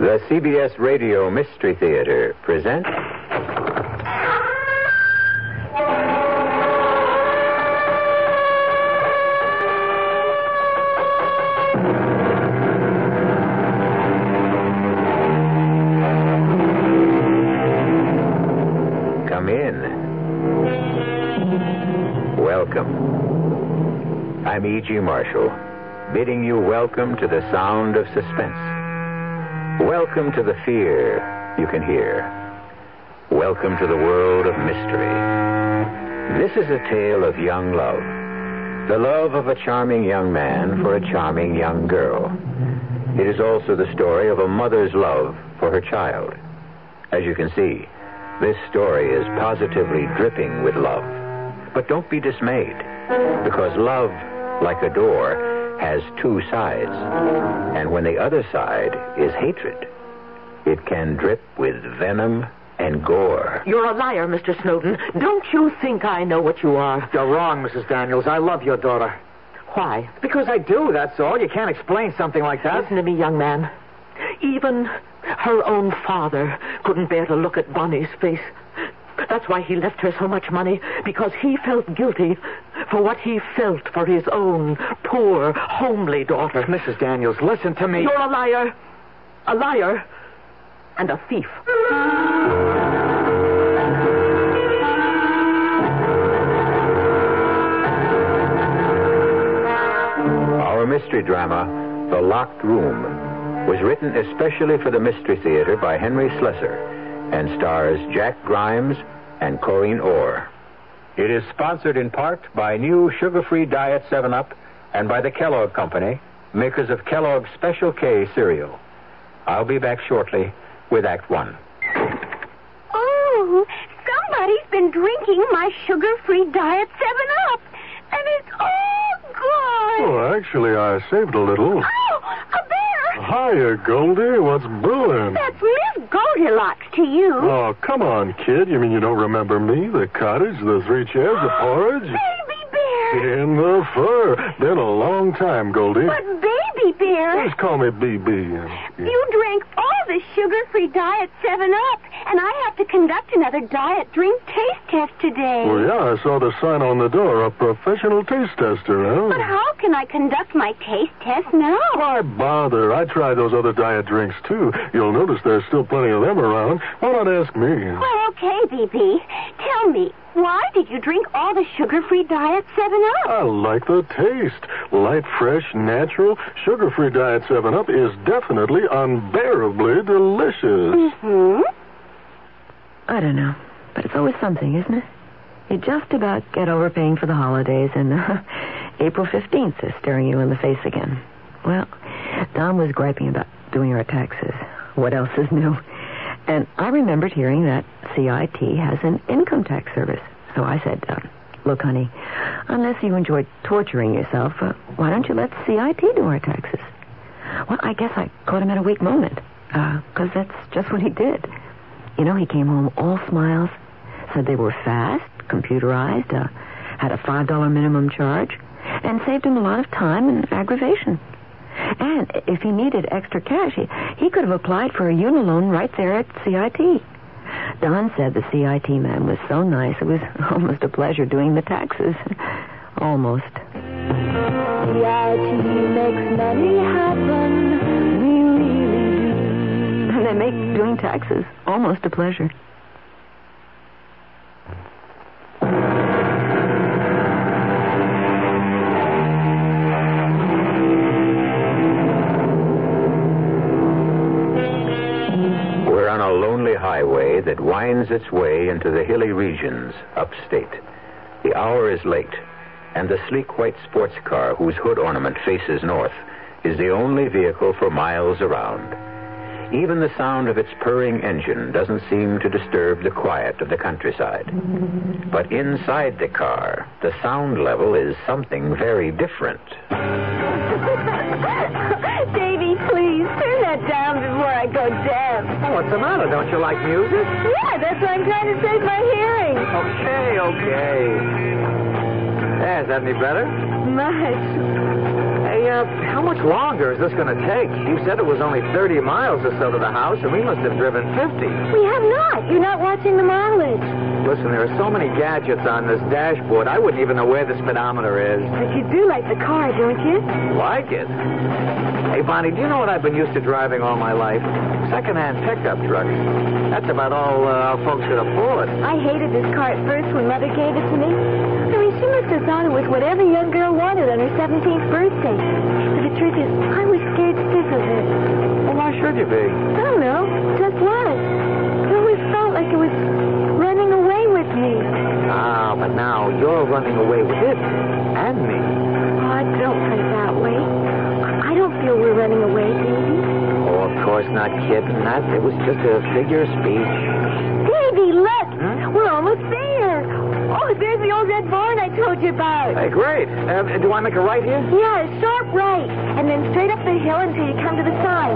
The CBS Radio Mystery Theater presents... Come in. Welcome. I'm E.G. Marshall, bidding you welcome to the sound of suspense. Welcome to the fear you can hear. Welcome to the world of mystery. This is a tale of young love. The love of a charming young man for a charming young girl. It is also the story of a mother's love for her child. As you can see, this story is positively dripping with love. But don't be dismayed, because love, like a door, has two sides. And when the other side is hatred, it can drip with venom and gore. You're a liar, Mr. Snowden. Don't you think I know what you are? You're wrong, Mrs. Daniels. I love your daughter. Why? Because I do, that's all. You can't explain something like that. Listen to me, young man. Even her own father couldn't bear to look at Bonnie's face. That's why he left her so much money, because he felt guilty for what he felt for his own poor, homely daughter. Mrs. Daniels, listen to me. You're a liar, and a thief. Our mystery drama, The Locked Room, was written especially for the Mystery Theater by Henry Slessor and stars Jack Grimes and Corinne Orr. It is sponsored in part by new sugar-free Diet 7-Up and by the Kellogg Company, makers of Kellogg's Special K cereal. I'll be back shortly with Act 1. Oh, somebody's been drinking my sugar-free Diet 7-Up, and it's all gone. Oh, actually, I saved a little. Oh, a bear! Hiya, Goldie. What's brewing? That's Miss Goldilocks to you. Oh, come on, kid. You mean you don't remember me? The cottage, the 3 chairs, the porridge? Baby bear! In the fur. Been a long time, Goldie. But baby bear... Just call me BB. You drank all the sugar-free Diet 7-Up, and I have to conduct another diet drink taste test today. Well, yeah, I saw the sign on the door, a professional taste tester, huh? But how can I conduct my taste test now? Why bother? I tried those other diet drinks, too. You'll notice there's still plenty of them around. Why not ask me? Well, okay, BB. Tell me, why did you drink all the sugar-free Diet 7-Up? I like the taste. Light, fresh, natural. Sugar-free Diet 7-Up is definitely unbearably delicious. Mm-hmm. I don't know, but it's always something, isn't it? You just about get over paying for the holidays, and April 15th is staring you in the face again. Well, Don was griping about doing our taxes. What else is new? And I remembered hearing that CIT has an income tax service. So I said, look, honey, unless you enjoy torturing yourself, why don't you let CIT do our taxes? Well, I guess I caught him at a weak moment, because that's just what he did. You know, he came home all smiles, said they were fast, computerized, had a $5 minimum charge, and saved him a lot of time and aggravation. And if he needed extra cash, he could have applied for a unilone right there at CIT. Don said the CIT man was so nice, it was almost a pleasure doing the taxes. Almost. CIT makes money happen. We really do. And they make doing taxes almost a pleasure. Highway that winds its way into the hilly regions upstate. The hour is late, and the sleek white sports car whose hood ornament faces north is the only vehicle for miles around. Even the sound of its purring engine doesn't seem to disturb the quiet of the countryside. But inside the car, the sound level is something very different. Davy, please, turn that down before I go deaf. Oh, what's the matter? Don't you like music? Yeah, that's why I'm trying to save my hearing. Okay. Yeah, is that any better? Much. Hey, Hey, how much longer is this going to take? You said it was only 30 miles or so to the house, and we must have driven 50. We have not. You're not watching the mileage. Listen, there are so many gadgets on this dashboard, I wouldn't even know where the speedometer is. But you do like the car, don't you? Like it? Hey, Bonnie, do you know what I've been used to driving all my life? Second-hand pickup trucks. That's about all our folks could afford. I hated this car at first when Mother gave it to me. I mean, she must have thought it was what every young girl wanted on her 17th birthday. But the truth is, I was scared stiff of it. Well, why should you be? I don't know. Just was. It always felt like it was running away with me. Ah, but now you're running away with it and me. Oh, don't put it that way. I don't feel we're running away, baby. Oh, of course not, kid. That it was just a figure of speech. Davy, look! We're almost there. Oh, there's the old red barn I told you about. Hey, great. Do I make a right here? Yeah, a sharp right, and then straight up the hill until you come to the sign.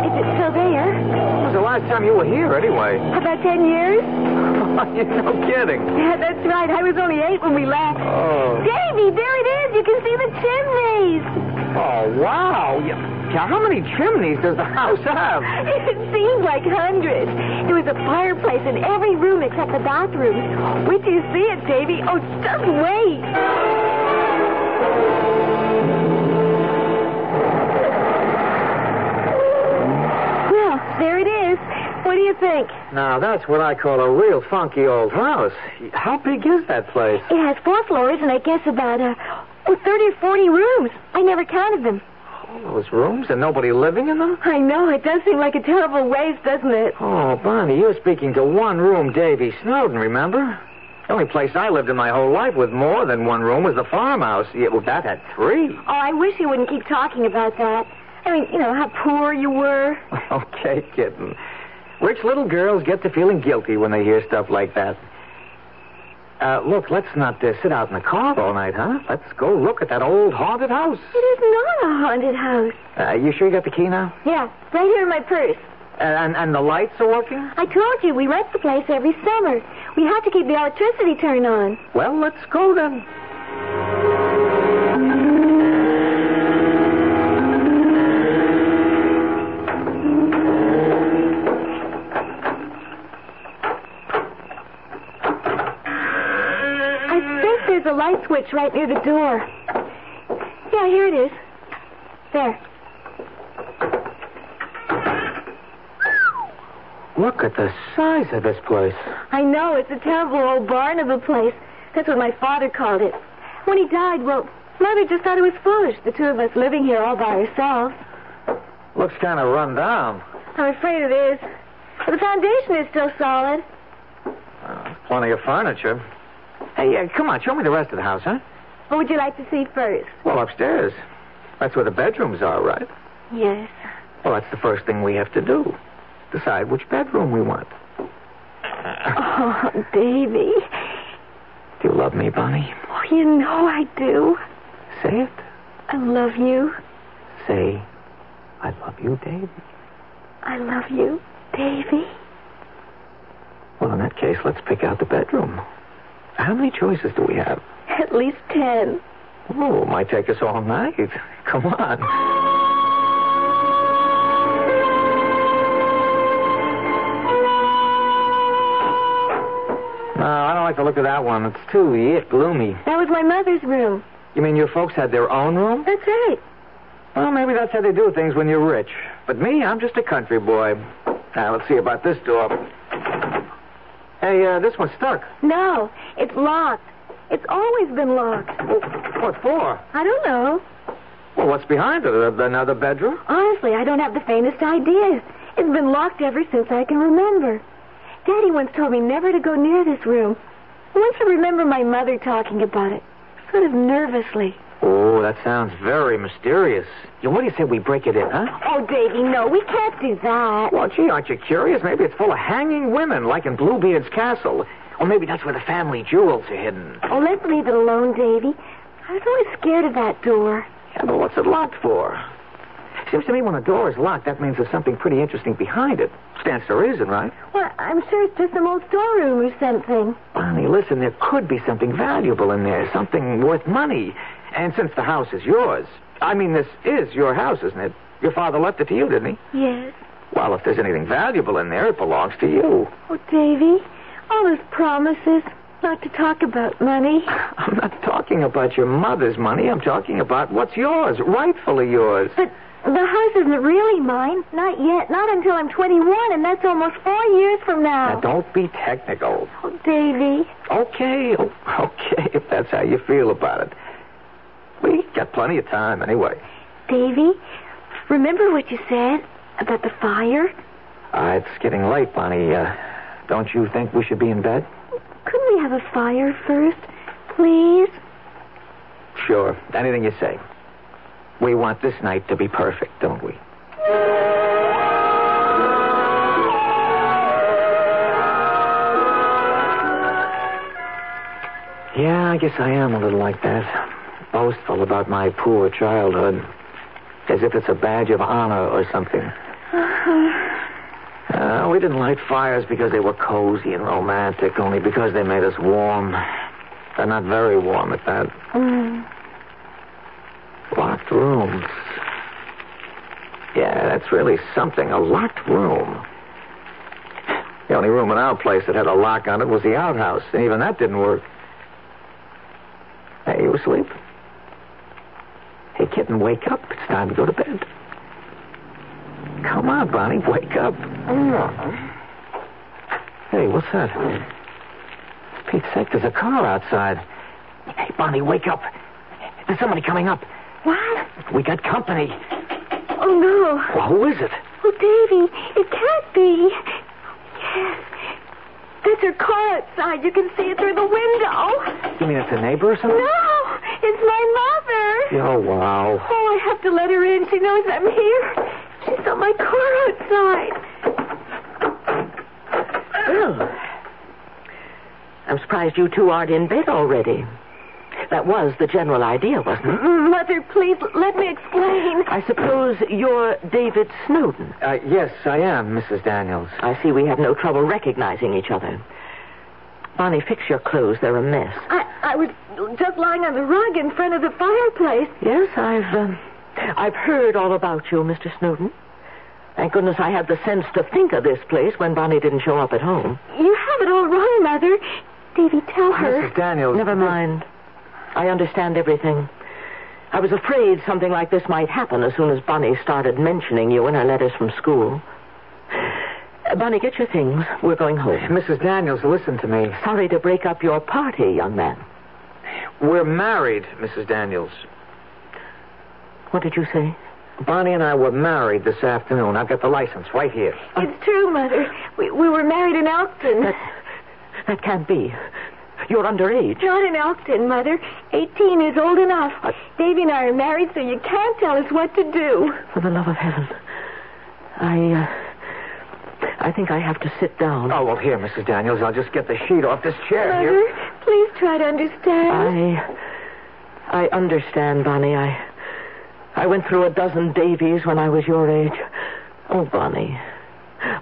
Is it still there? When was the last time you were here, anyway? About 10 years? No kidding. Yeah, that's right. I was only 8 when we left. Oh. Davy, there it is. You can see the chimneys. Oh, wow. Yeah, how many chimneys does the house have? It seemed like hundreds. There was a fireplace in every room except the bathroom. Wait till you see it, Davy. Oh, just wait. Well, there it is. What do you think? Now, that's what I call a real funky old house. How big is that place? It has 4 floors and I guess about 30 or 40 rooms. I never counted them. All those rooms and nobody living in them? I know. It does seem like a terrible waste, doesn't it? Oh, Bonnie, you're speaking to one-room Davy Snowden, remember? The only place I lived in my whole life with more than 1 room was the farmhouse. Yeah, well, that had 3. Oh, I wish you wouldn't keep talking about that. I mean, you know, how poor you were. Okay, kitten. Rich little girls get to feeling guilty when they hear stuff like that. Look, let's not sit out in the car all night, huh? Let's go look at that old haunted house. It is not a haunted house. You sure you got the key now? Yeah, right here in my purse. And the lights are working? I told you, we rent the place every summer. We have to keep the electricity turned on. Well, let's go then. There's a light switch right near the door. Yeah, here it is. There. Look at the size of this place. I know, it's a terrible old barn of a place. That's what my father called it. When he died, well, Mother just thought it was foolish, the 2 of us living here all by ourselves. Looks kind of run down. I'm afraid it is. But the foundation is still solid. Plenty of furniture. Hey, come on, show me the rest of the house, huh? What would you like to see first? Well, upstairs. That's where the bedrooms are, right? Yes. Well, that's the first thing we have to do. Decide which bedroom we want. Oh, Davy. Do you love me, Bonnie? Oh, you know I do. Say it. I love you. Say, I love you, Davy. I love you, Davy. Well, in that case, let's pick out the bedroom. How many choices do we have? At least 10. Oh, it might take us all night. Come on. No, I don't like the look of that one. It's too gloomy. That was my mother's room. You mean your folks had their own room? That's right. Well, maybe that's how they do things when you're rich. But me, I'm just a country boy. Now, let's see about this door. Hey, this one's stuck. No, it's locked. It's always been locked. Well, what for? I don't know. Well, what's behind it? Another bedroom? Honestly, I don't have the faintest idea. It's been locked ever since I can remember. Daddy once told me never to go near this room. I once remember my mother talking about it, sort of nervously. Oh, that sounds very mysterious. What do you say we break it in, huh? Oh, Davy, no, we can't do that. Well, gee, aren't you curious? Maybe it's full of hanging women, like in Bluebeard's castle. Or maybe that's where the family jewels are hidden. Oh, let's leave it alone, Davy. I was always scared of that door. Yeah, but what's it locked for? Seems to me when a door is locked, that means there's something pretty interesting behind it. Stands to reason, right? Well, I'm sure it's just some old storeroom or something. Bonnie, listen, there could be something valuable in there, something worth money. And since the house is yours, I mean, this is your house, isn't it? Your father left it to you, didn't he? Yes. Well, if there's anything valuable in there, it belongs to you. Oh, Davy, all those promises not to talk about money. I'm not talking about your mother's money. I'm talking about what's yours, rightfully yours. But the house isn't really mine. Not yet. Not until I'm 21, and that's almost 4 years from now. Now, don't be technical. Oh, Davy. Okay, if that's how you feel about it. We got plenty of time anyway. Davy, remember what you said about the fire? It's getting late, Bonnie. Don't you think we should be in bed? Couldn't we have a fire first, please? Sure. Anything you say. We want this night to be perfect, don't we? Yeah, I guess I am a little like that. Boastful about my poor childhood. As if it's a badge of honor or something. We didn't light fires because they were cozy and romantic, only because they made us warm. They're not very warm at that. Locked rooms. Yeah, that's really something, a locked room. The only room in our place that had a lock on it was the outhouse, and even that didn't work. Hey, you asleep? Hey, kitten, wake up. It's time to go to bed. Come on, Bonnie, wake up. Hey, what's that? For Pete's sake, there's a car outside. Hey, Bonnie, wake up. There's somebody coming up. What? We got company. Oh, no. Well, who is it? Oh, Davy, it can't be. Yes. There's her car outside. You can see it through the window. You mean it's a neighbor or something? No, it's my mother. Oh, wow. Oh, I have to let her in. She knows I'm here. She saw my car outside. Well, I'm surprised you two aren't in bed already. That was the general idea, wasn't it? Mother, please, let me explain. I suppose you're David Snowden. Yes, I am, Mrs. Daniels. I see we have no trouble recognizing each other. Bonnie, fix your clothes. They're a mess. I was just lying on the rug in front of the fireplace. Yes, I've heard all about you, Mr. Snowden. Thank goodness I had the sense to think of this place when Bonnie didn't show up at home. You have it all wrong, Mother. Davy, tell her. Mrs. Daniels. Never mind. I understand everything. I was afraid something like this might happen as soon as Bonnie started mentioning you in her letters from school. Bonnie, get your things. We're going home. Mrs. Daniels, listen to me. Sorry to break up your party, young man. We're married, Mrs. Daniels. What did you say? Bonnie and I were married this afternoon. I've got the license right here. It's true, Mother. We were married in Elkton. That can't be. You're underage. Not in Elkton, Mother. 18 is old enough. Davy and I are married, so you can't tell us what to do. For the love of heaven. I think I have to sit down. Oh, well, here, Mrs. Daniels. I'll just get the sheet off this chair Mother, here. please try to understand. I understand, Bonnie. I went through a dozen Davies when I was your age. Oh, Bonnie.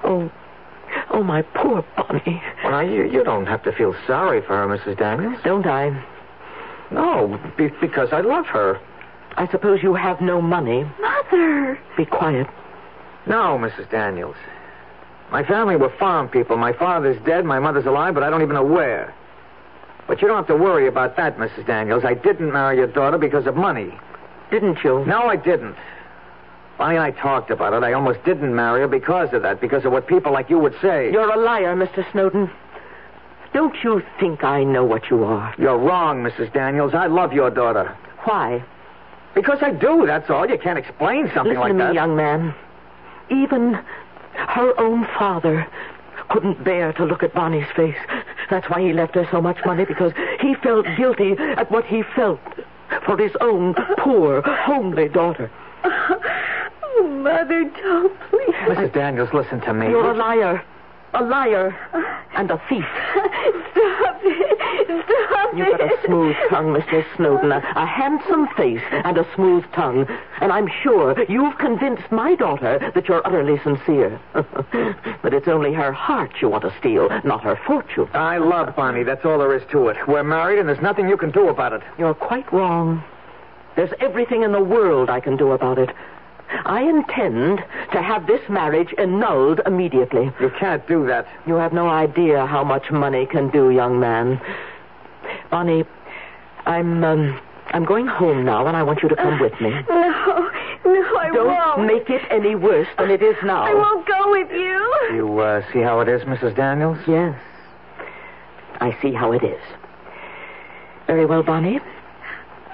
Oh, my poor Bonnie. Well, you don't have to feel sorry for her, Mrs. Daniels. Don't I? No, because I love her. I suppose you have no money. Mother! Be quiet. No, Mrs. Daniels. My family were farm people. My father's dead, my mother's alive, but I don't even know where. But you don't have to worry about that, Mrs. Daniels. I didn't marry your daughter because of money. Didn't you? No, I didn't. Bonnie and I talked about it. I almost didn't marry her because of that, because of what people like you would say. You're a liar, Mr. Snowden. Don't you think I know what you are? You're wrong, Mrs. Daniels. I love your daughter. Why? Because I do, that's all. You can't explain something like that. Listen to me, young man. Even her own father couldn't bear to look at Bonnie's face. That's why he left her so much money, because he felt guilty at what he felt for his own poor, homely daughter. Oh, Mother, don't, please. Mrs. Daniels, listen to me. You're a liar. A liar. And a thief. Stop it. Stop You've got a smooth tongue, Mr. Snowden. A handsome face and a smooth tongue. And I'm sure you've convinced my daughter that you're utterly sincere. But it's only her heart you want to steal, not her fortune. I love Bonnie. That's all there is to it. We're married, and there's nothing you can do about it. You're quite wrong. There's everything in the world I can do about it. I intend to have this marriage annulled immediately. You can't do that. You have no idea how much money can do, young man. Bonnie, I'm going home now, and I want you to come with me. No, I Don't won't. make it any worse than it is now. I won't go with you. You see how it is, Mrs. Daniels? Yes. I see how it is. Very well, Bonnie.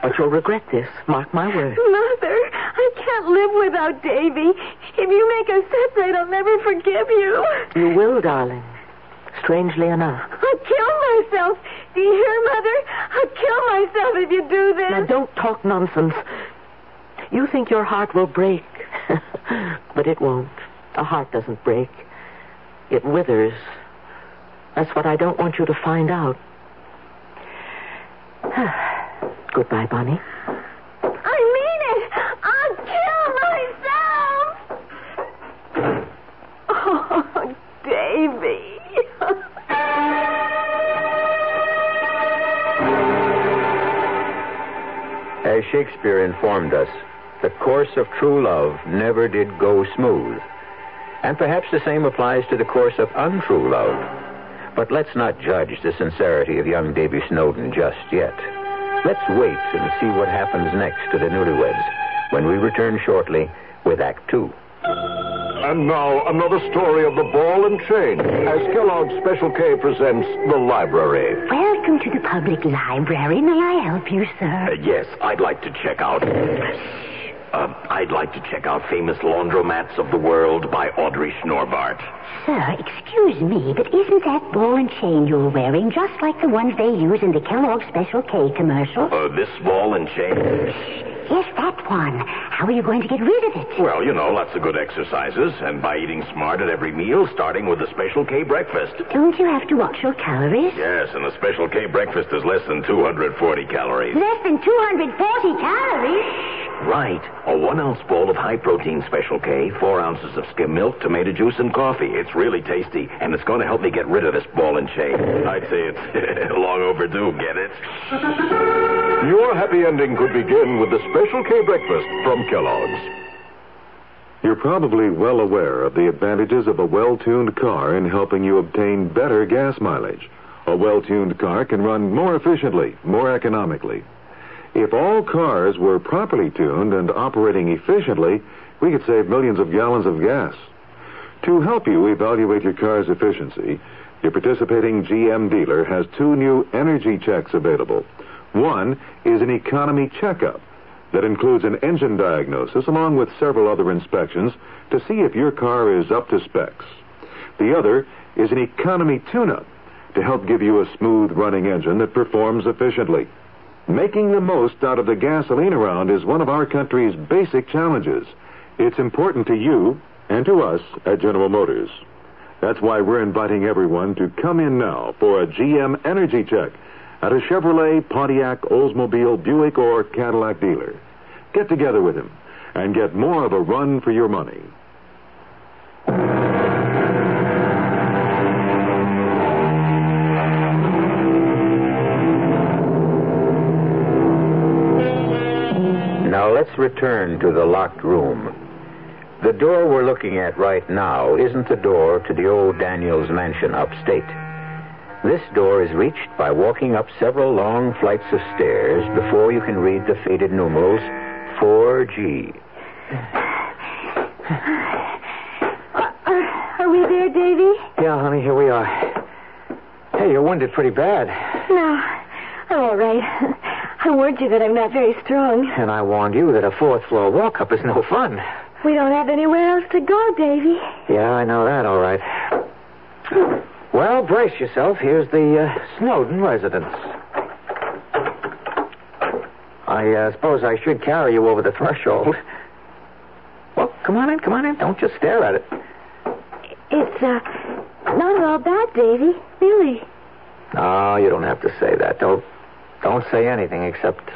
But you'll regret this. Mark my word. Mother, I can't live without Davy. If you make us separate, I'll never forgive you. You will, darling. Strangely enough. I'll kill myself. Do you hear, Mother? I'll kill myself if you do this. Now, don't talk nonsense. You think your heart will break. But it won't. A heart doesn't break. It withers. That's what I don't want you to find out. Goodbye, Bonnie. I mean it. I'll kill myself. Oh, Davy. As Shakespeare informed us, the course of true love never did go smooth. And perhaps the same applies to the course of untrue love. But let's not judge the sincerity of young Davy Snowden just yet. Let's wait and see what happens next to the newlyweds when we return shortly with Act Two. And now, another story of the ball and chain, as Kellogg's Special K presents The Library. Welcome to the public library. May I help you, sir? Yes, I'd like to check out... Famous Laundromats of the World by Audrey Schnorbart. Sir, excuse me, but isn't that ball and chain you're wearing just like the ones they use in the Kellogg's Special K commercial? This ball and chain? Yes, that one. How are you going to get rid of it? Well, lots of good exercises, and by eating smart at every meal, starting with the Special K breakfast. Don't you have to watch your calories? Yes, and the Special K breakfast is less than 240 calories. Less than 240 calories? Right. A 1-ounce bowl of high-protein Special K, 4 ounces of skim milk, tomato juice, and coffee. It's really tasty, and it's going to help me get rid of this ball and chain. I'd say it's long overdue, get it? Your happy ending could begin with the Special K breakfast from Kellogg's. You're probably well aware of the advantages of a well-tuned car in helping you obtain better gas mileage. A well-tuned car can run more efficiently, more economically. If all cars were properly tuned and operating efficiently, we could save millions of gallons of gas. To help you evaluate your car's efficiency, your participating GM dealer has 2 new energy checks available. One is an economy checkup that includes an engine diagnosis along with several other inspections to see if your car is up to specs. The other is an economy tune-up to help give you a smooth-running engine that performs efficiently. Making the most out of the gasoline around is one of our country's basic challenges. It's important to you and to us at General Motors. That's why we're inviting everyone to come in now for a GM energy check at a Chevrolet, Pontiac, Oldsmobile, Buick, or Cadillac dealer. Get together with him and get more of a run for your money. Now let's return to the locked room. The door we're looking at right now isn't the door to the old Daniels mansion upstate. This door is reached by walking up several long flights of stairs before you can read the faded numerals 4G. Are we there, Davy? Yeah, honey, here we are. Hey, you're wounded pretty bad. No, I'm all right. I warned you that I'm not very strong. And I warned you that a 4th-floor walk-up is no fun. We don't have anywhere else to go, Davy. Yeah, I know that, all right. Well, brace yourself. Here's the Snowden residence. I suppose I should carry you over the threshold. Well, come on in. Don't just stare at it. It's, not at all bad, Davy. Really. No, you don't have to say that. Don't say anything except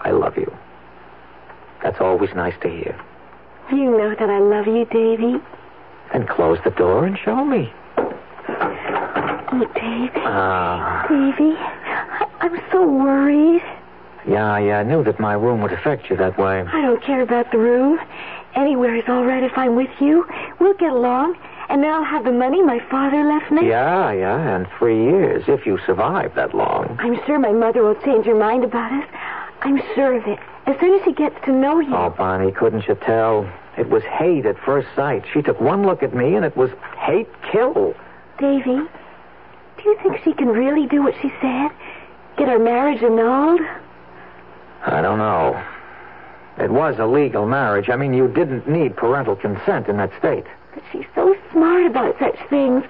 I love you. That's always nice to hear. You know that I love you, Davy. And close the door and show me. Oh, Davy. Davy, I'm so worried. Yeah, I knew that my room would affect you that way. I don't care about the room. Anywhere is all right if I'm with you. We'll get along. And then I'll have the money my father left me. Yeah, and 3 years, if you survive that long. I'm sure my mother will change her mind about us. I'm sure of it. As soon as she gets to know you. Oh, Bonnie, couldn't you tell? It was hate at first sight. She took one look at me, and it was hate kill. Davy, do you think she can really do what she said? Get our marriage annulled? I don't know. It was a legal marriage. I mean, you didn't need parental consent in that state. But she's so smart about such things.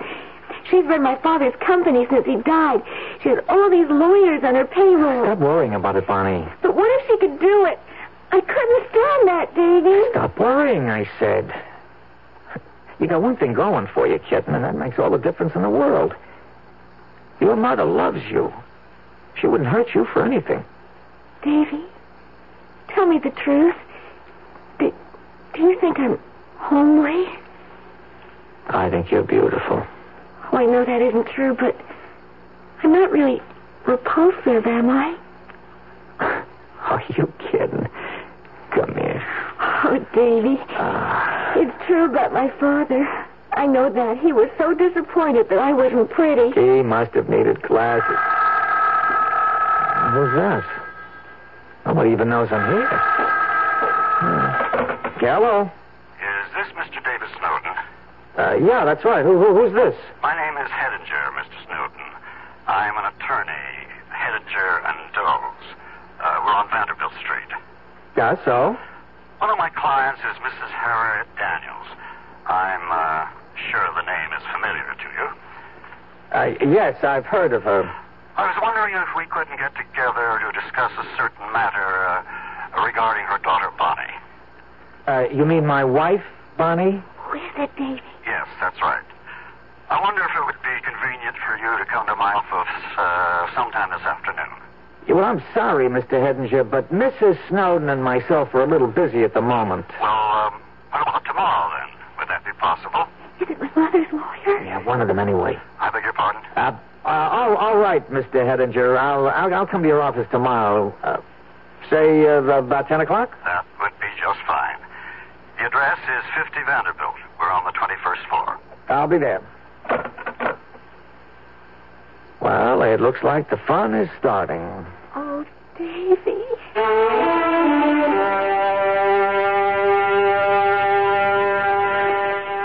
She's run my father's company since he died. She has all these lawyers on her payroll. Stop worrying about it, Bonnie. But what if she could do it? I couldn't stand that, Davy. Stop worrying, I said. You got one thing going for you, kitten, and that makes all the difference in the world. Your mother loves you. She wouldn't hurt you for anything. Davy, tell me the truth. Do you think I'm homely? I think you're beautiful. Oh, I know that isn't true, but I'm not really repulsive, am I? Are you kidding? Come here. Oh, Davy. It's true about my father. I know that. He was so disappointed that I wasn't pretty. He must have needed glasses. Who's that? Nobody even knows I'm here. Hello? Is this Mr. David Snowden? Yeah, that's right. Who's this? My name is Heightened, Mr. Snowden. I'm an attorney, Heightened and Doles. We're on Vanderbilt Street. Yeah, so? One of my clients is Mrs. Harriet Daniels. I'm sure the name is familiar to you. Yes, I've heard of her. I was wondering if we couldn't get together to discuss a certain matter regarding her daughter, Bonnie. You mean my wife, Bonnie? Who is it, Davy? Yes, that's right. I wonder if it would be convenient for you to come to my office sometime this afternoon. Yeah, well, I'm sorry, Mr. Hedinger, but Mrs. Snowden and myself are a little busy at the moment. Well, what about tomorrow, then? Would that be possible? Is it my mother's lawyer? Yeah, one of them anyway. I beg your pardon? All right, Mr. Hedinger. I'll come to your office tomorrow. Say about 10 o'clock? That would be just fine. The address is 50 Vanderbilt. We're on the 21st floor. I'll be there. Well, it looks like the fun is starting. Oh, Davy.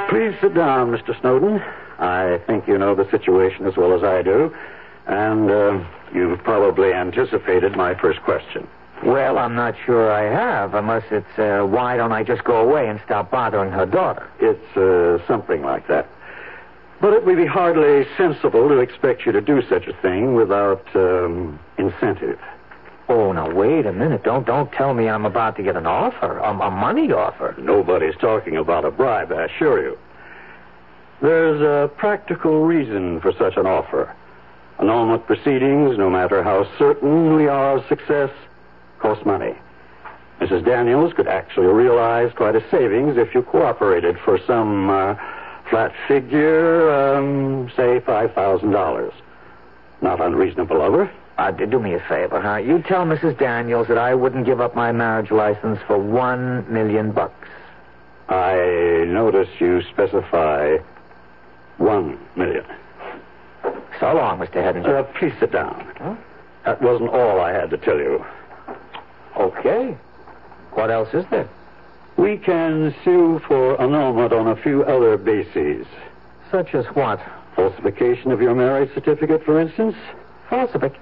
Please sit down, Mr. Snowden. I think you know the situation as well as I do. And you've probably anticipated my first question. Well, I'm not sure I have, unless it's, why don't I just go away and stop bothering her daughter? It's something like that. But it would be hardly sensible to expect you to do such a thing without incentive. Oh, now, wait a minute. Don't tell me I'm about to get an offer, a money offer. Nobody's talking about a bribe, I assure you. There's a practical reason for such an offer. Annulment proceedings, no matter how certain we are of success, cost money. Mrs. Daniels could actually realize quite a savings if you cooperated for some flat figure, say $5,000. Not unreasonable of her. Do me a favor, huh? You tell Mrs. Daniels that I wouldn't give up my marriage license for $1 million. I notice you specify $1 million. So long, Mr. Hedinger. Please sit down. Huh? That wasn't all I had to tell you. Okay. What else is there? We can sue for annulment on a few other bases. Such as what? Falsification of your marriage certificate, for instance. Falsification?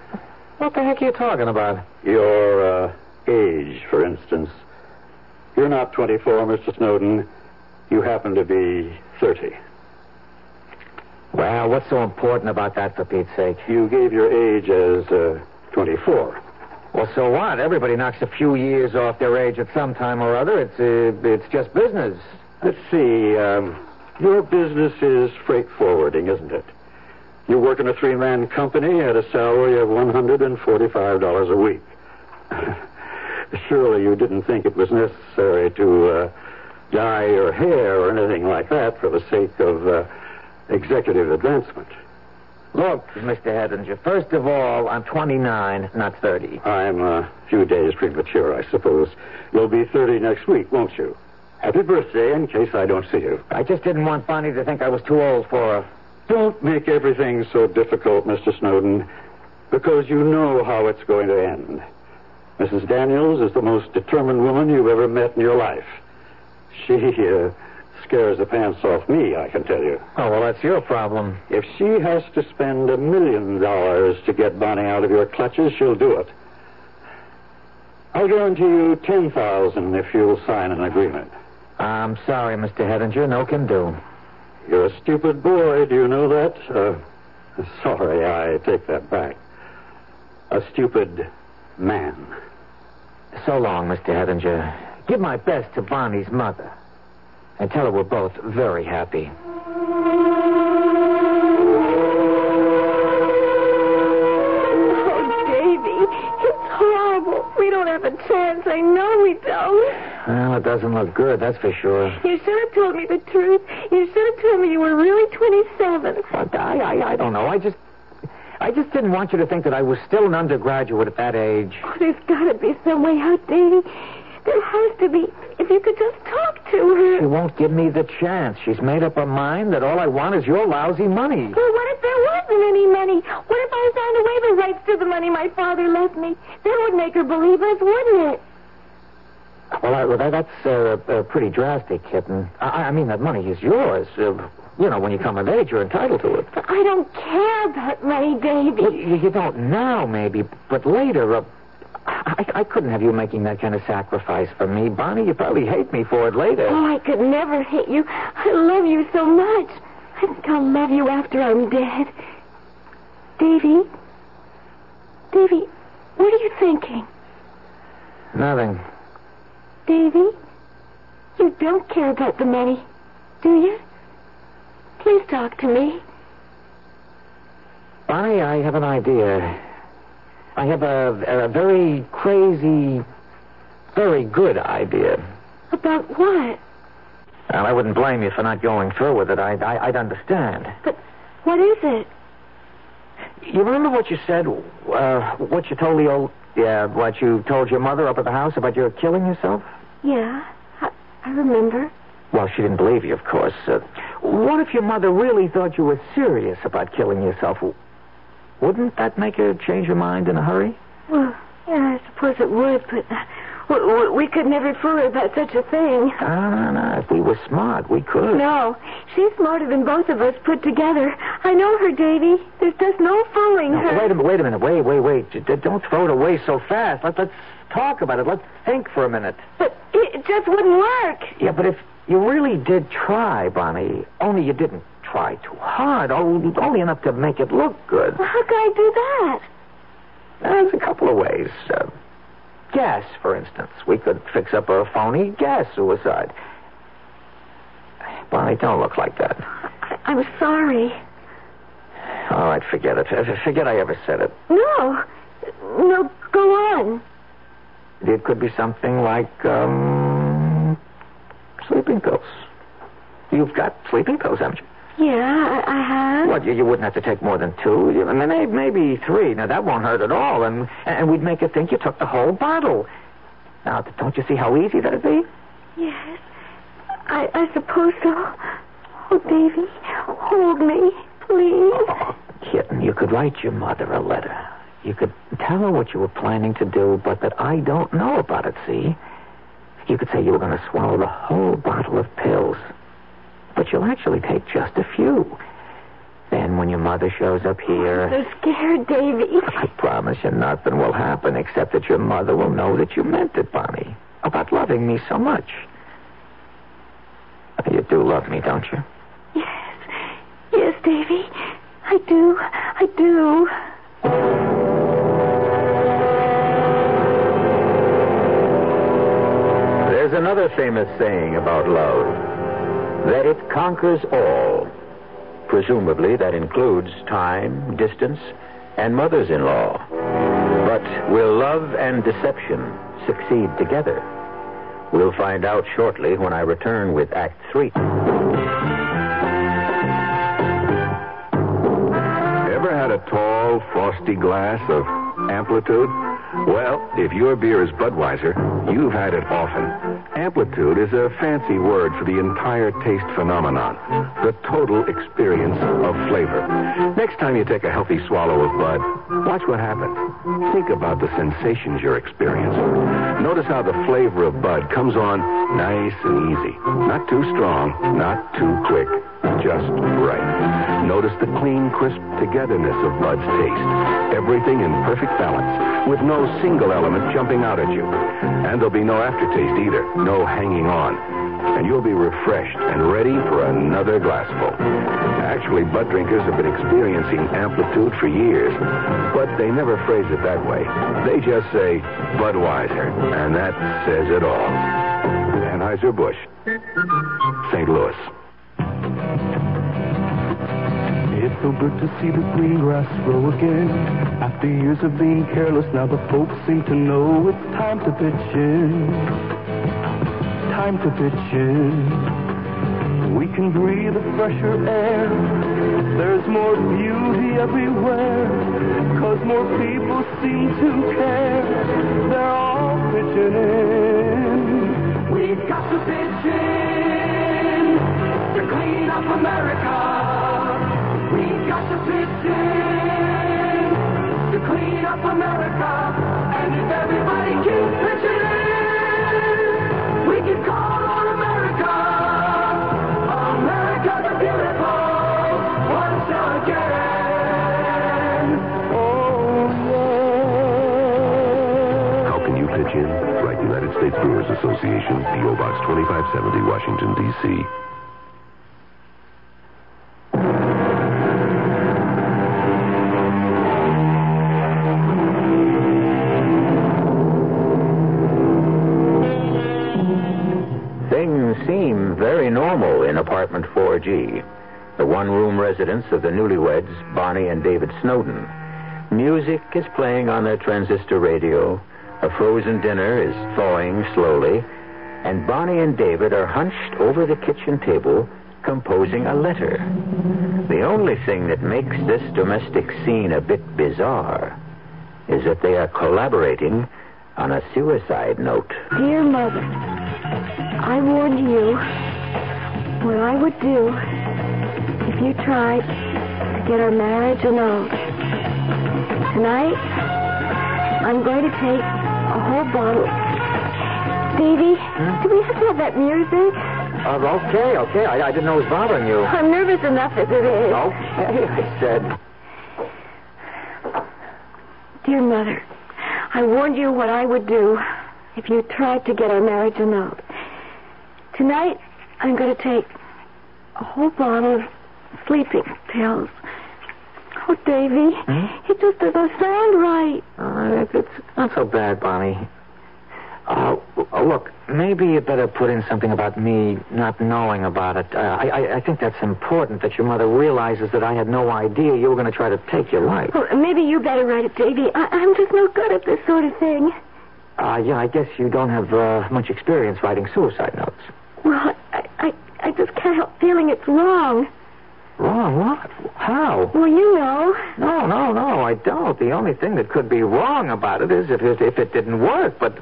What the heck are you talking about? Your age, for instance. You're not 24, Mr. Snowden. You happen to be 30. Well, what's so important about that, for Pete's sake? You gave your age as 24. Well, so what? Everybody knocks a few years off their age at some time or other. It's just business. Let's see. Your business is freight forwarding, isn't it? You work in a three-man company at a salary of $145 a week. Surely you didn't think it was necessary to dye your hair or anything like that for the sake of executive advancement. Look, Mr. Hedinger, first of all, I'm 29, not 30. I'm a few days premature, I suppose. You'll be 30 next week, won't you? Happy birthday, in case I don't see you. I just didn't want Bonnie to think I was too old for her. Don't make everything so difficult, Mr. Snowden, because you know how it's going to end. Mrs. Daniels is the most determined woman you've ever met in your life. She scares the pants off me, I can tell you. Oh, well, that's your problem. If she has to spend $1 million to get Bonnie out of your clutches, she'll do it. I'll guarantee you $10,000 if you'll sign an agreement. I'm sorry, Mr. Hedinger. No can do. You're a stupid boy. Do you know that? Sorry, I take that back. A stupid man. So long, Mr. Hedinger. Give my best to Bonnie's mother. And tell her we're both very happy. Oh, Davy, it's horrible. We don't have a chance. I know we don't. Well, it doesn't look good, that's for sure. You should have told me the truth. You should have told me you were really 27. But I don't know. I just didn't want you to think that I was still an undergraduate at that age. Oh, there's got to be some way out, Davy. There has to be. If you could just talk to her. She won't give me the chance. She's made up her mind that all I want is your lousy money. Well, what if there wasn't any money? What if I signed away the rights to the money my father left me? That would make her believe us, wouldn't it? Well, that's pretty drastic, kitten. I mean, that money is yours. When you come of age, you're entitled to it. But I don't care about money, Davy. Well, you don't now, maybe, but later, I couldn't have you making that kind of sacrifice for me. Bonnie, you probably hate me for it later. Oh, I could never hate you. I love you so much. I think I'll love you after I'm dead. Davy, what are you thinking? Nothing. Davy, you don't care about the money, do you? Please talk to me. Bonnie, I have an idea. I have a very crazy, very good idea. About what? Well, I wouldn't blame you for not going through with it. I'd understand. But what is it? You remember what you said, what you told what you told your mother up at the house about your killing yourself? Yeah, I remember. Well, she didn't believe you, of course. What if your mother really thought you were serious about killing yourself? Wouldn't that make her change her mind in a hurry? Well, yeah, I suppose it would, but we could never fool her about such a thing. No. If we were smart, we could. No, she's smarter than both of us put together. I know her, Davy. There's just no fooling her. Wait a minute. Wait. Don't throw it away so fast. Let's talk about it. Let's think for a minute. But it just wouldn't work. Yeah, but if you really did try, Bonnie, only you didn't try too hard, only enough to make it look good. Well, how can I do that? There's a couple of ways. Gas, for instance. We could fix up a phony gas suicide. Bonnie, don't look like that. I'm sorry. All right, forget it. Forget I ever said it. No, go on. It could be something like, sleeping pills. You've got sleeping pills, haven't you? Yeah, I have. What, you wouldn't have to take more than 2? I mean, maybe 3. Now, that won't hurt at all, and we'd make her think you took the whole bottle. Now, don't you see how easy that'd be? Yes, I suppose so. Oh, Davy, hold me, please. Oh, kitten, you could write your mother a letter. You could tell her what you were planning to do, but that I don't know about it, see? You could say you were going to swallow the whole bottle of pills. But you'll actually take just a few. Then when your mother shows up here... I'm so scared, Davy. I promise you nothing will happen except that your mother will know that you meant it, Bonnie. About loving me so much. You do love me, don't you? Yes, Davy. I do. There's another famous saying about love, that it conquers all. Presumably that includes time, distance, and mothers-in-law. But will love and deception succeed together? We'll find out shortly when I return with Act 3. Ever tall, frosty glass of amplitude? Well, if your beer is Budweiser, you've had it often. Amplitude is a fancy word for the entire taste phenomenon, the total experience of flavor. Next time you take a healthy swallow of Bud, watch what happens. Think about the sensations you're experiencing. Notice how the flavor of Bud comes on nice and easy. Not too strong, not too quick, just right. Notice the clean, crisp togetherness of Bud's taste. Everything in perfect balance, with no single element jumping out at you. And there'll be no aftertaste either, no hanging on. And you'll be refreshed and ready for another glassful. Actually, Bud drinkers have been experiencing amplitude for years, but they never phrase it that way. They just say Budweiser, and that says it all. Anheuser-Busch, St. Louis. It's so good to see the green grass grow again. After years of being careless, now the folks seem to know it's time to pitch in. Time to pitch in. We can breathe a fresher air. There's more beauty everywhere. 'Cause more people seem to care. They're all pitching in. We've got to pitch in to clean up America. We've got to pitch in to clean up America. And if everybody keeps pitching in, we can call on America. America the beautiful once again. Oh, yeah. How can you pitch in? Write United States Brewers Association, P.O. Box 2570, Washington, D.C. Seem very normal in apartment 4G, the one-room residence of the newlyweds, Bonnie and David Snowden. Music is playing on their transistor radio, a frozen dinner is thawing slowly, and Bonnie and David are hunched over the kitchen table composing a letter. The only thing that makes this domestic scene a bit bizarre is that they are collaborating on a suicide note. Dear Mother, I warned you what I would do if you tried to get our marriage annulled. Tonight, I'm going to take a whole bottle. Davy, do we have to have that music? Okay. I didn't know it was bothering you. I'm nervous enough as it is. Okay, I said. Dear Mother, I warned you what I would do if you tried to get our marriage annulled. Tonight, I'm going to take a whole bottle of sleeping pills. Oh, Davy, it just doesn't sound right. It's not so bad, Bonnie. Look, maybe you better put in something about me not knowing about it. I think that's important, that your mother realizes that I had no idea you were going to try to take your life. Well, maybe you better write it, Davy. I'm just no good at this sort of thing. Yeah, I guess you don't have much experience writing suicide notes. Well, I just can't help feeling it's wrong. Wrong? What? How? Well, you know. No, I don't. The only thing that could be wrong about it is if it didn't work. But,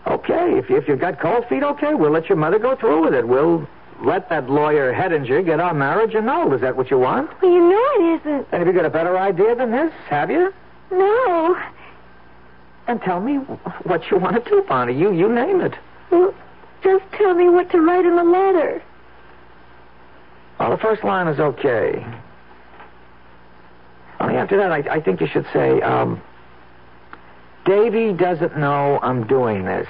okay, if you've got cold feet, okay, we'll let your mother go through with it. We'll let that lawyer Heidinger get our marriage annulled. Is that what you want? Well, you know it isn't. And have you got a better idea than this? Have you? No. And tell me what you want to do, Bonnie. You name it. Well, just tell me what to write in the letter. Well, the first line is okay. Only after that, I think you should say, Davy doesn't know I'm doing this.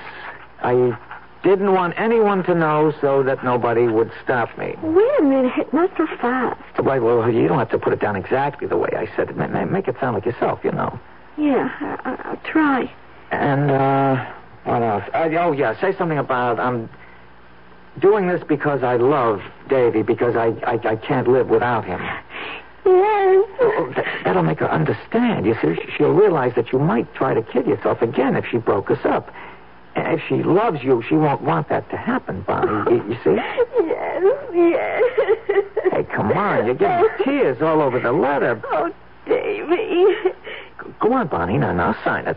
I didn't want anyone to know so that nobody would stop me. Wait a minute, not so fast. Well, you don't have to put it down exactly the way I said it. Make it sound like yourself, you know. Yeah, I'll try. And, what else? Say something about, I'm doing this because I love Davy, because I can't live without him. Yes. Oh, that'll make her understand. You see, she'll realize that you might try to kill yourself again if she broke us up. And if she loves you, she won't want that to happen, Bonnie. You see? Yes. Hey, come on. You're getting tears all over the letter. Oh, Davy. Go on, Bonnie. Now sign it.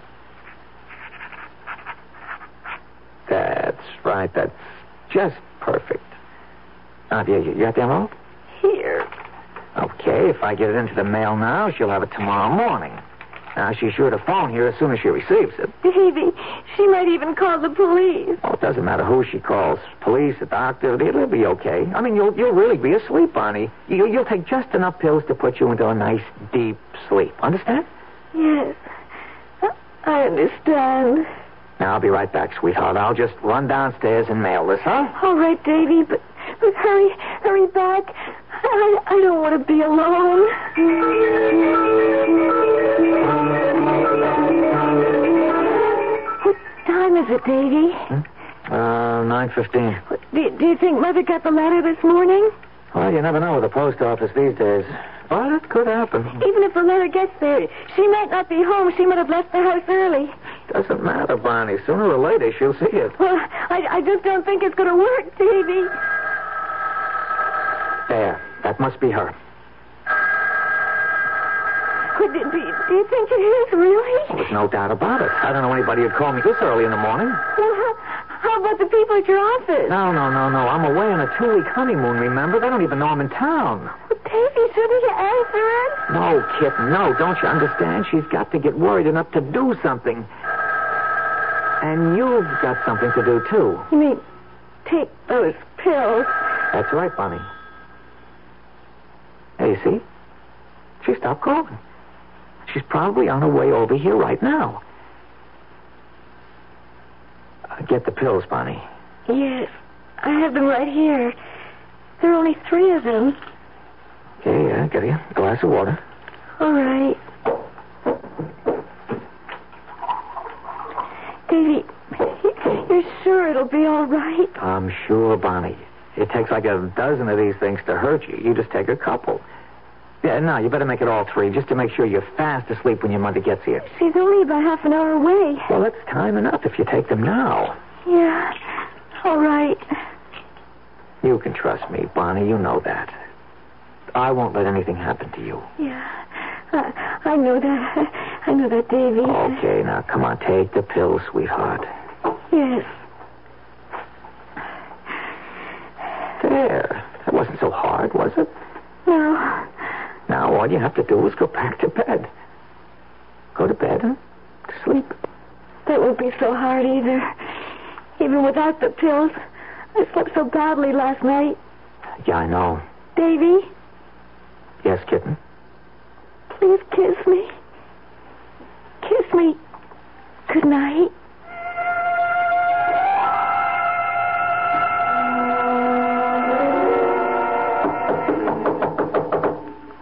That's right. That's just perfect. Now, you got the envelope? Here. Okay, if I get it into the mail now, she'll have it tomorrow morning. Now, she's sure to phone here as soon as she receives it. Davy, she might even call the police. Oh, it doesn't matter who she calls. Police, a doctor, it'll be okay. I mean, you'll really be asleep, Bonnie. You'll take just enough pills to put you into a nice, deep sleep. Understand? Yes. I understand. Now, I'll be right back, sweetheart. I'll just run downstairs and mail this, huh? All right, Davy, but hurry back. I don't want to be alone. What time is it, Davy? 9:15. Do you think Mother got the letter this morning? Well, you never know with the post office these days. But it could happen. Even if the letter gets there, she might not be home. She might have left the house early. Doesn't matter, Bonnie. Sooner or later, she'll see it. Well, I just don't think it's going to work, Davy. There. That must be her. Do you think it is, really? Well, there's no doubt about it. I don't know anybody who'd call me this early in the morning. Well, how about the people at your office? No. I'm away on a 2-week honeymoon, remember? They don't even know I'm in town. Well, Davy, shouldn't you answer it? No, kitten, no. Don't you understand? She's got to get worried enough to do something. And you've got something to do, too. You mean take those pills? That's right, Bonnie. Hey, you see? She stopped calling. She's probably on her way over here right now. Get the pills, Bonnie. Yes, I have them right here. There are only 3 of them. Okay, yeah, get you a glass of water. All right. Davy, you're sure it'll be all right? I'm sure, Bonnie. It takes like a dozen of these things to hurt you. You just take a couple. Yeah, no, you better make it all 3, just to make sure you're fast asleep when your mother gets here. She's only about half an hour away. Well, that's time enough if you take them now. Yeah, all right. You can trust me, Bonnie. You know that. I won't let anything happen to you. Yeah, I know that. I know that, Davy. Okay, now, come on, take the pills, sweetheart. Yes. There. That wasn't so hard, was it? No. Now, all you have to do is go back to bed. Go to bed and sleep. That won't be so hard either. Even without the pills. I slept so badly last night. Yeah, I know. Davy? Yes, kitten? Please kiss me. Kiss me. Good night.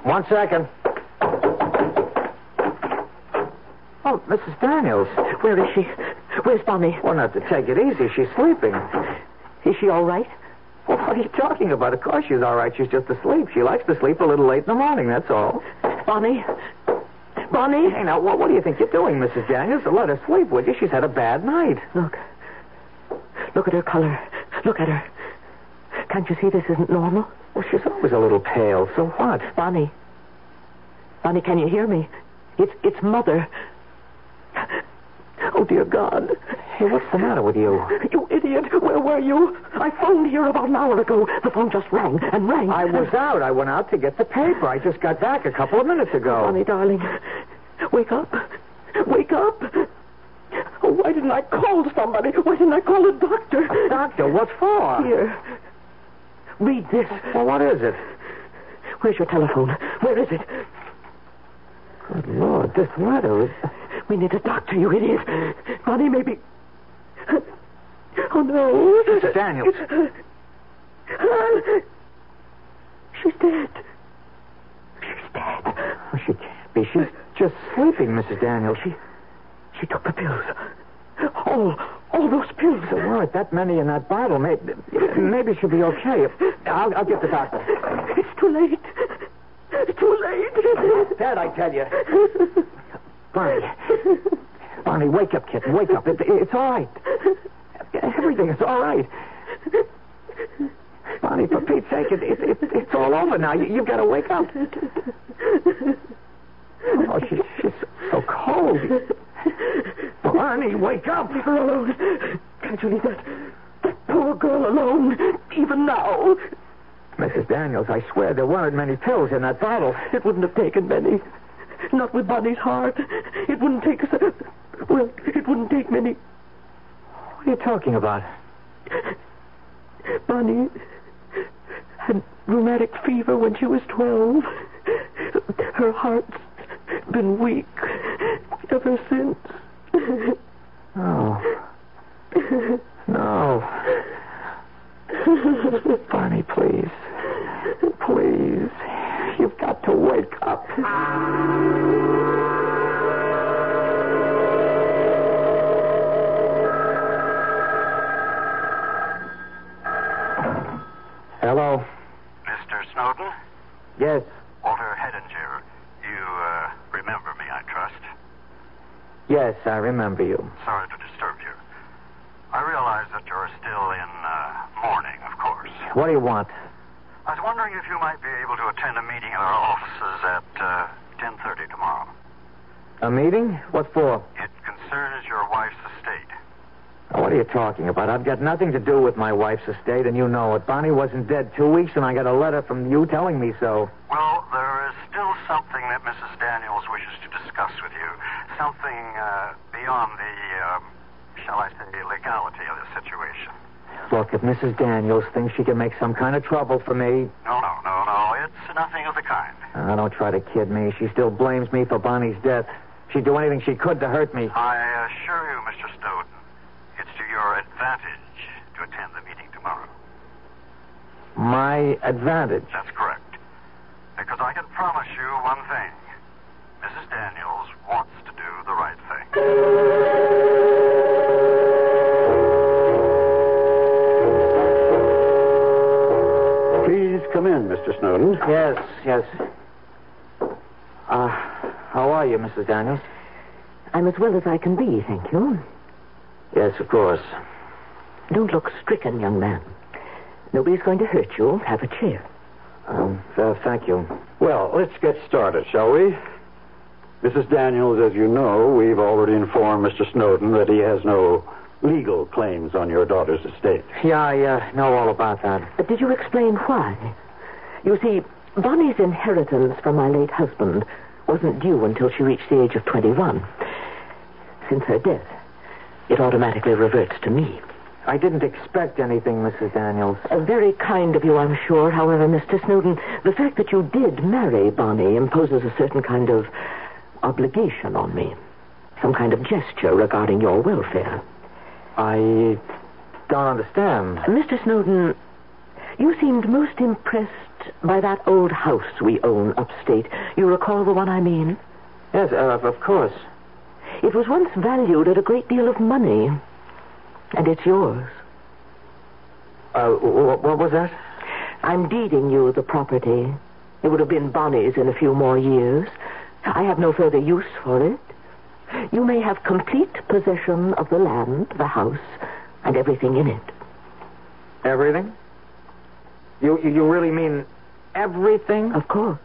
One second. Oh, Mrs. Daniels. Where is she? Where's Bonnie? Well, not to take it easy. She's sleeping. Is she all right? Well, what are you talking about? Of course she's all right. She's just asleep. She likes to sleep a little late in the morning, that's all. Bonnie? Bonnie? Hey, now, what do you think you're doing, Mrs. Daniels? Let her sleep, would you? She's had a bad night. Look at her color. Look at her. Can't you see this isn't normal? Well, she's always a little pale. So what? Bonnie, can you hear me? It's Mother. Oh, dear God. Hey, what's the matter with you? You idiot. Where were you? I phoned here about an hour ago. The phone just rang and rang. I was out. I went out to get the paper. I just got back a couple of minutes ago. Bonnie, darling, wake up. Wake up. Oh, why didn't I call somebody? Why didn't I call a doctor? A doctor? What for? Here. Read this. Well, what is it? Where's your telephone? Where is it? Good Lord, this letter is... We need a doctor, you idiot. Bonnie, maybe... Oh, no. Mrs. Daniels. She's dead. She's dead. Oh, she can't be. She's just sleeping, Mrs. Daniels. She took the pills. All those pills. There weren't that many in that bottle. Maybe she'll be okay. I'll get the doctor. It's too late. It's too late. Dead, I tell you. Bonnie, wake up, kitten. Wake up. It's all right. Everything is all right. Bonnie, for Pete's sake, it's all over now. You've got to wake up. Oh, she's so cold. Barney, wake up. Leave her alone. Can't you leave that poor girl alone, even now? Mrs. Daniels, I swear there weren't many pills in that bottle. It wouldn't have taken many. Not with Bonnie's heart. It wouldn't take us. Well, it wouldn't take many. What are you talking about? Bonnie had rheumatic fever when she was 12. Her heart's been weak ever since. Oh. No. Bonnie, please. Please. You've got to wake up. Hello. Mr. Snowden? Yes. Walter Hedinger. You, remember me, I trust. Yes, I remember you. Sorry to disturb you. I realize that you're still in, mourning, of course. What do you want? I was wondering if you might be able to attend a meeting at our offices at, 10:30 tomorrow. A meeting? What for? It concerns your wife's estate. What are you talking about? I've got nothing to do with my wife's estate, and you know it. Bonnie wasn't dead 2 weeks, and I got a letter from you telling me so. Well, there is still something that Mrs. Daniels wishes to discuss with you. Something, beyond the, shall I say, legality of the situation. Look, if Mrs. Daniels thinks she can make some kind of trouble for me... No. It's nothing of the kind. Don't try to kid me. She still blames me for Bonnie's death. She'd do anything she could to hurt me. I assure you, Mr. Snowden, it's to your advantage to attend the meeting tomorrow. My advantage? That's correct. Because I can promise you one thing. Mrs. Daniels wants to do the right thing. Please come in, Mr. Snowden. Yes. How are you, Mrs. Daniels? I'm as well as I can be, thank you. Yes, of course. Don't look stricken, young man. Nobody's going to hurt you. Have a chair. Thank you. Well, let's get started, shall we? Mrs. Daniels, as you know, we've already informed Mr. Snowden that he has no legal claims on your daughter's estate. Yeah, I know all about that. Did you explain why? You see, Bonnie's inheritance from my late husband wasn't due until she reached the age of 21. Since her death, it automatically reverts to me. I didn't expect anything, Mrs. Daniels. Very kind of you, I'm sure. However, Mr. Snowden, the fact that you did marry Bonnie imposes a certain kind of obligation on me. Some kind of gesture regarding your welfare. I don't understand. Mr. Snowden, you seemed most impressed by that old house we own upstate. You recall the one I mean? Yes, of course. It was once valued at a great deal of money. And it's yours. What was that? I'm deeding you the property. It would have been Bonnie's in a few more years. I have no further use for it. You may have complete possession of the land, the house, and everything in it. Everything? You really mean everything? Of course.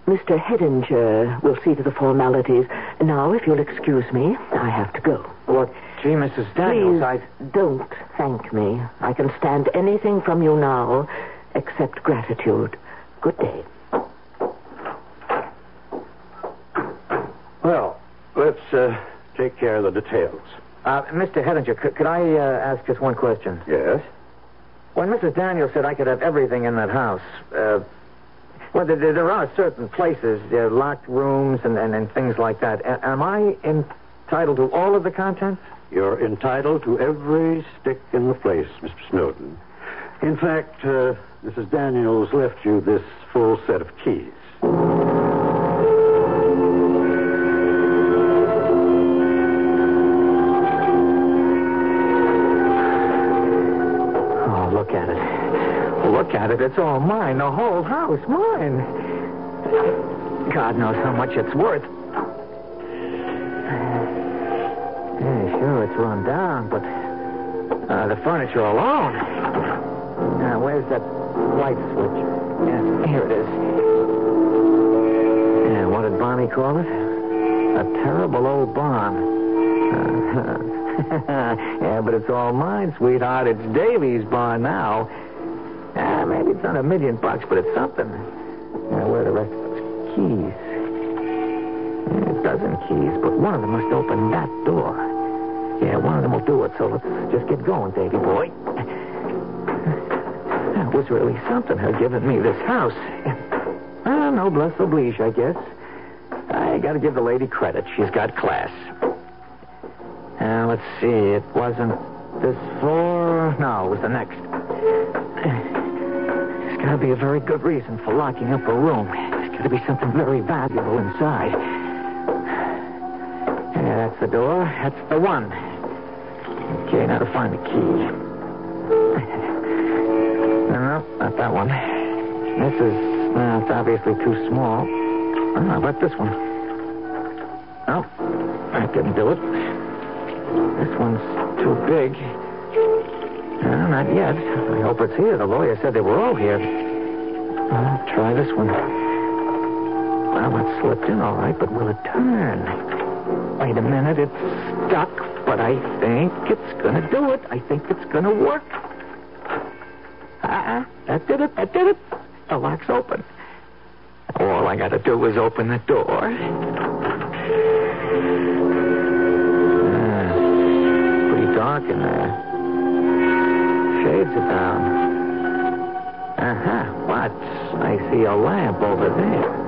Mr. Hedinger will see to the formalities. Now, if you'll excuse me, I have to go. Well, gee, Mrs. Daniels, Please don't thank me. I can stand anything from you now except gratitude. Good day. Well, let's take care of the details. Mr. Hedinger, could I ask just one question? Yes? When Mrs. Daniels said I could have everything in that house, well, there are certain places, locked rooms and things like that. Am I entitled to all of the contents? You're entitled to every stick in the place, Mr. Snowden. In fact, Mrs. Daniels left you this full set of keys. Oh, look at it. Look at it. It's all mine. The whole house. Mine. God knows how much it's worth. Yeah, sure, it's run down, but the furniture alone. Now, where's that light switch? Yeah, here it is. Yeah, what did Bonnie Johnny called it. A terrible old barn. Yeah, but it's all mine, sweetheart. It's Davy's barn now. Maybe it's not $1 million, but it's something. Now, where are the rest of those keys? A dozen keys, but one of them must open that door. Yeah, one of them will do it, so let's just get going, Davy boy. That was really something, her giving me this house. No bless oblige, I guess. I gotta give the lady credit. She's got class. Let's see. It wasn't this floor. No, it was the next. There's gotta be a very good reason for locking up a room. There's gotta be something very valuable inside. Yeah, that's the door. That's the one. Okay, now to find the key. No, not that one. This is, it's obviously too small. How about this one? No, that didn't do it. This one's too big. No, not yet. I hope it's here. The lawyer said they were all here. I'll try this one. Well, it slipped in all right, but will it turn? Wait a minute, it's stuck, but I think it's going to do it. I think it's going to work. That did it. The lock's open. All I got to do is open the door. Pretty dark in there. Shades are down. What? I see a lamp over there.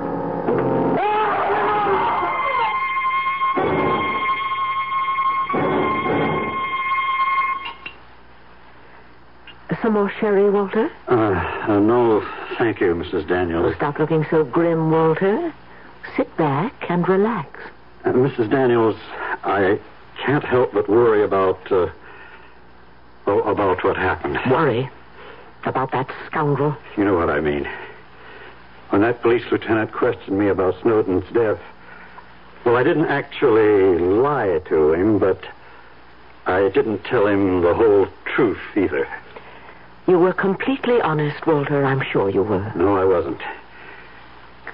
Some more sherry, Walter? No, thank you, Mrs. Daniels. Stop looking so grim, Walter. Sit back and relax. Mrs. Daniels, I can't help but worry about what happened. Worry? About that scoundrel? You know what I mean. When that police lieutenant questioned me about Snowden's death, well, I didn't actually lie to him, but I didn't tell him the whole truth either. You were completely honest, Walter. I'm sure you were. No, I wasn't.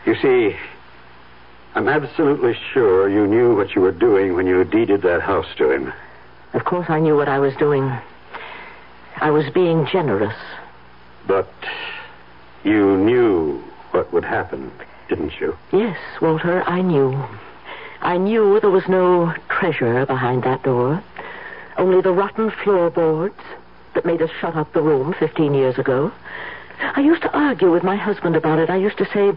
You see, I'm absolutely sure you knew what you were doing when you deeded that house to him. Of course I knew what I was doing. I was being generous. But you knew what would happen, didn't you? Yes, Walter, I knew. I knew there was no treasure behind that door. Only the rotten floorboards that made us shut up the room 15 years ago. I used to argue with my husband about it. I used to say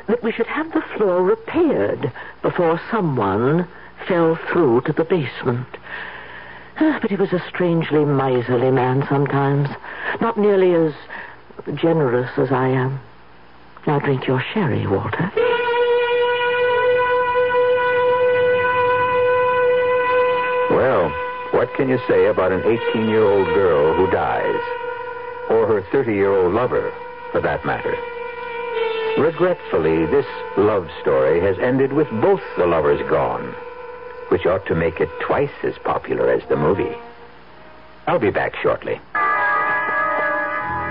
that we should have the floor repaired before someone fell through to the basement. But he was a strangely miserly man sometimes. Not nearly as generous as I am. Now drink your sherry, Walter. Well, what can you say about an 18-year-old girl who dies? Or her 30-year-old lover, for that matter? Regretfully, this love story has ended with both the lovers gone, which ought to make it twice as popular as the movie. I'll be back shortly.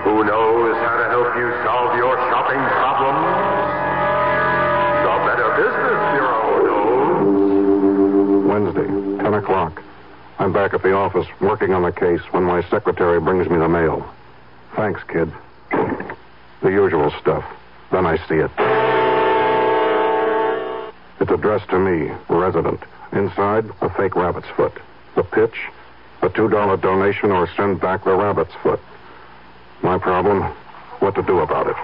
Who knows how to help you solve your shopping problems? The Better Business Bureau knows. Wednesday, 10 o'clock. I'm back at the office working on the case when my secretary brings me the mail. Thanks, kid. The usual stuff. Then I see it. It's addressed to me, resident. Inside, a fake rabbit's foot. The pitch, a $2 donation or send back the rabbit's foot. My problem, what to do about it.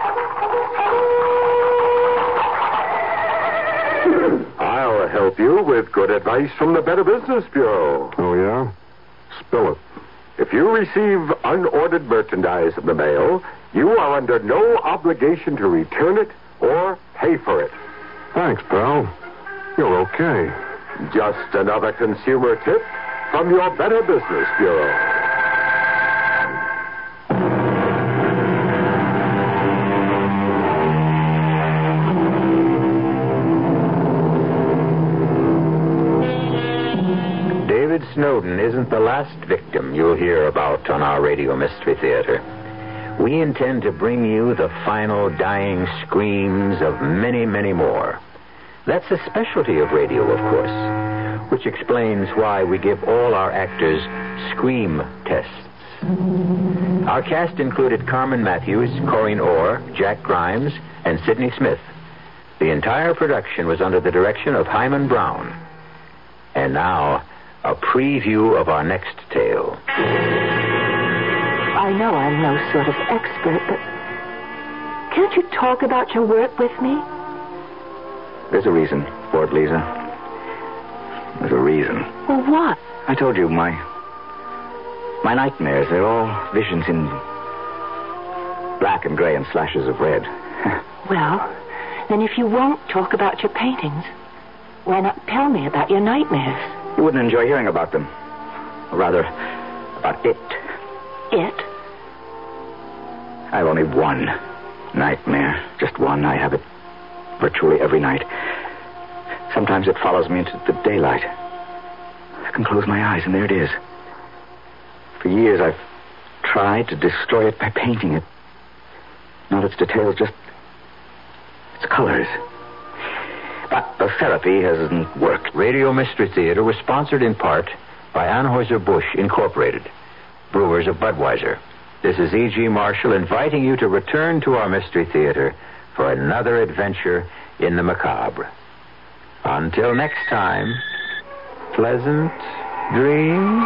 I'll help you with good advice from the Better Business Bureau. Oh, yeah? Spill it. If you receive unordered merchandise in the mail, you are under no obligation to return it or pay for it. Thanks, pal. You're okay. Just another consumer tip from your Better Business Bureau. Snowden isn't the last victim you'll hear about on our Radio Mystery Theater. We intend to bring you the final dying screams of many, many more. That's a specialty of radio, of course, which explains why we give all our actors scream tests. Our cast included Carmen Matthews, Corinne Orr, Jack Grimes, and Sidney Smith. The entire production was under the direction of Hyman Brown. And now, a preview of our next tale. I know I'm no sort of expert, but can't you talk about your work with me? There's a reason for it, Lisa. There's a reason. Well, what? I told you, my nightmares, they're all visions in black and gray and slashes of red. Well, then if you won't talk about your paintings, why not tell me about your nightmares? You wouldn't enjoy hearing about them. Or rather, about it. It? I have only one nightmare. Just one. I have it virtually every night. Sometimes it follows me into the daylight. I can close my eyes, and there it is. For years, I've tried to destroy it by painting it. Not its details, just its colors. But the therapy hasn't worked. Radio Mystery Theater was sponsored in part by Anheuser-Busch Incorporated, brewers of Budweiser. This is E.G. Marshall inviting you to return to our Mystery Theater for another adventure in the macabre. Until next time, pleasant dreams.